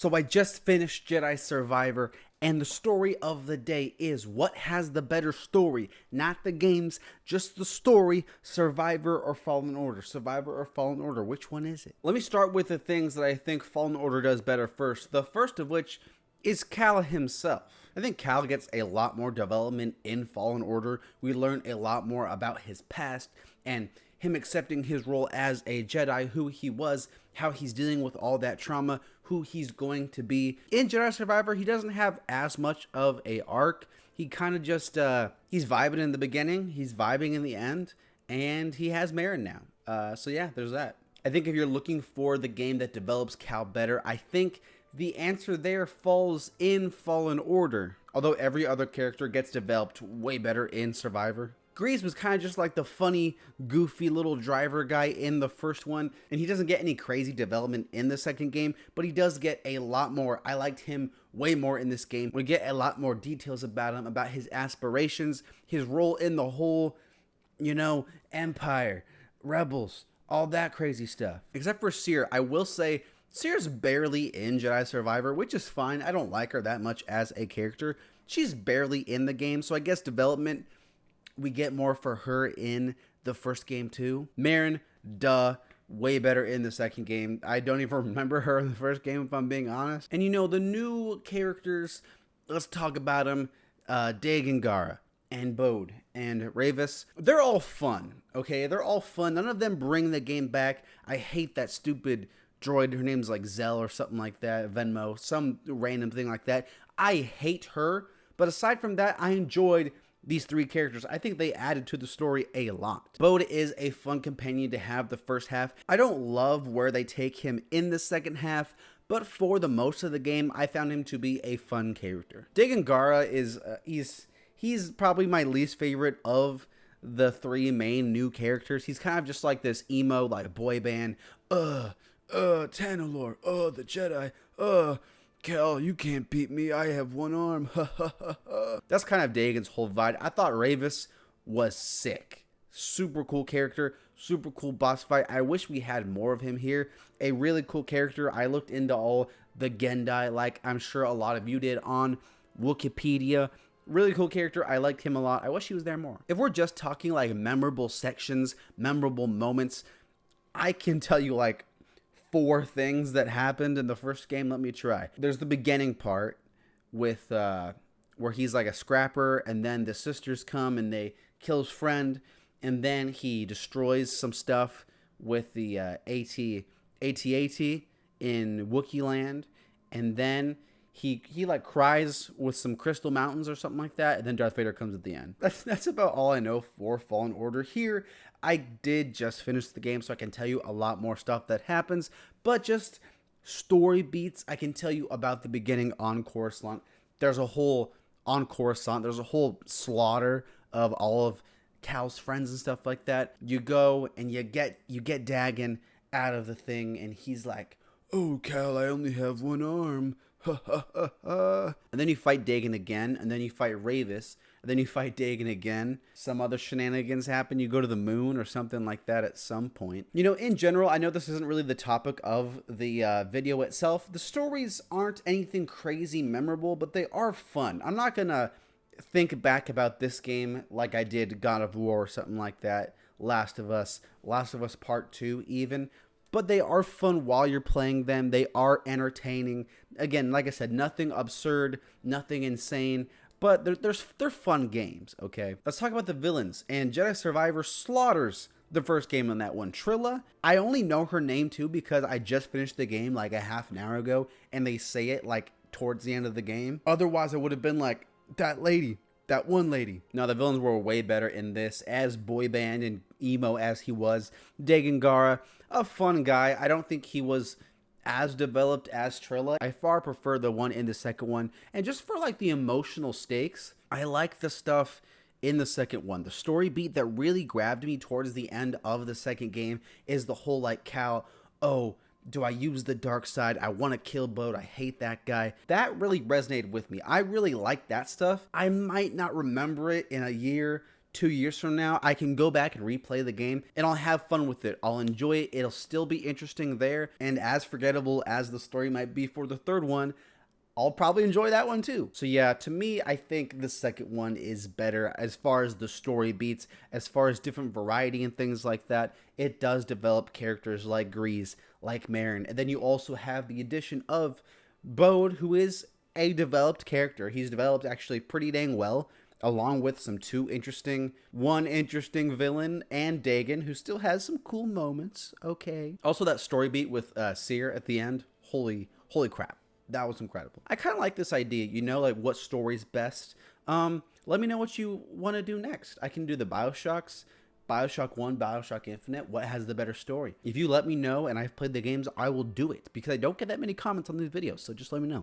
So I just finished Jedi Survivor, and the story of the day is what has the better story? Not the games, just the story. Survivor or Fallen Order? Survivor or Fallen Order? Which one is it? Let me start with the things that I think Fallen Order does better first. The first of which is Cal himself. I think Cal gets a lot more development in Fallen Order. We learn a lot more about his past and him accepting his role as a Jedi, who he was, how he's dealing with all that trauma, who he's going to be. In Jedi Survivor, he doesn't have as much of a arc. He kind of just, he's vibing in the beginning, he's vibing in the end, and he has Merrin now. So yeah, there's that. I think if you're looking for the game that develops Cal better, I think the answer there falls in Fallen Order. Although every other character gets developed way better in Survivor. Grease was kind of just like the funny, goofy little driver guy in the first one, and he doesn't get any crazy development in the second game, but he does get a lot more. I liked him way more in this game. We get a lot more details about him, about his aspirations, his role in the whole, Empire, Rebels, all that crazy stuff. Except for Seer, I will say, Seer's barely in Jedi Survivor, which is fine. I don't like her that much as a character. She's barely in the game, so I guess development, we get more for her in the first game too. Merrin, way better in the second game. I don't even remember her in the first game, if I'm being honest. And the new characters, let's talk about them. Dagan Gera and Bode and Ravis, they're all fun, okay? They're all fun. None of them bring the game back. I hate that stupid droid. Her name's like Zell or something like that, Venmo, some random thing like that. I hate her, but aside from that, I enjoyed these three characters. I think they added to the story a lot. Bode is a fun companion to have the first half. I don't love where they take him in the second half, but for the most of the game, I found him to be a fun character. Dagan Gera is, he's probably my least favorite of the three main new characters. He's kind of just like this emo, like boy band, Tanalor, the Jedi, Cal, you can't beat me. I have one arm. That's kind of Dagan's whole vibe. I thought Ravis was sick. Super cool character. Super cool boss fight. I wish we had more of him here. A really cool character. I looked into all the Gendai, like I'm sure a lot of you did, on Wikipedia. Really cool character. I liked him a lot. I wish he was there more. If we're just talking like memorable sections, memorable moments, I can tell you like 4 things that happened in the first game. Let me try. There's the beginning part with where he's like a scrapper, and then the sisters come and they kill his friend, and then he destroys some stuff with the AT-AT in Wookiee land, and then he like cries with some crystal mountains or something like that, and then Darth Vader comes at the end. That's about all I know for Fallen Order. Here, I did just finish the game, so I can tell you a lot more stuff that happens, but just story beats, I can tell you about the beginning on Coruscant. There's a whole, on Coruscant, there's a whole slaughter of all of Cal's friends and stuff like that. You go and you get Dagan out of the thing, and he's like, "Oh, Cal, I only have one arm." And then you fight Dagan again, and then you fight Ravis, and then you fight Dagan again. Some other shenanigans happen. You go to the moon or something like that at some point. In general, I know this isn't really the topic of the video itself. The stories aren't anything crazy memorable, but they are fun. I'm not gonna think back about this game like I did God of War or something like that. Last of Us Part 2 even. But they are fun while you're playing them. They are entertaining. Again, like I said, nothing absurd, nothing insane, but they're fun games, okay? Let's talk about the villains. And Jedi Survivor slaughters the first game on that one. Trilla, I only know her name too because I just finished the game like a half an hour ago, and they say it like towards the end of the game. Otherwise, I would have been like, that lady. That one lady. No, the villains were way better in this, as boy band and emo as he was. Dagan Gera, a fun guy. I don't think he was as developed as Trilla. I far prefer the one in the second one. And just for like the emotional stakes, I like the stuff in the second one. The story beat that really grabbed me towards the end of the second game is the whole like Cal, oh, do I use the dark side? I want to kill Bode. I hate that guy. That really resonated with me. I really like that stuff. I might not remember it in a year, 2 years from now, I can go back and replay the game and I'll have fun with it. I'll enjoy it. It'll still be interesting there. And as forgettable as the story might be for the third one, I'll probably enjoy that one too. So yeah, to me, I think the second one is better as far as the story beats, as far as different variety and things like that. It does develop characters like Grease, like Marin. And then you also have the addition of Bode, who is a developed character. He's developed actually pretty dang well, along with one interesting villain, and Dagon, who still has some cool moments. Okay. Also, that story beat with Seer at the end. Holy crap. That was incredible. I kind of like this idea, like what story's best. Let me know what you want to do next. I can do the Bioshocks, Bioshock 1, Bioshock Infinite. What has the better story? If you let me know and I've played the games, I will do it because I don't get that many comments on these videos. So just let me know.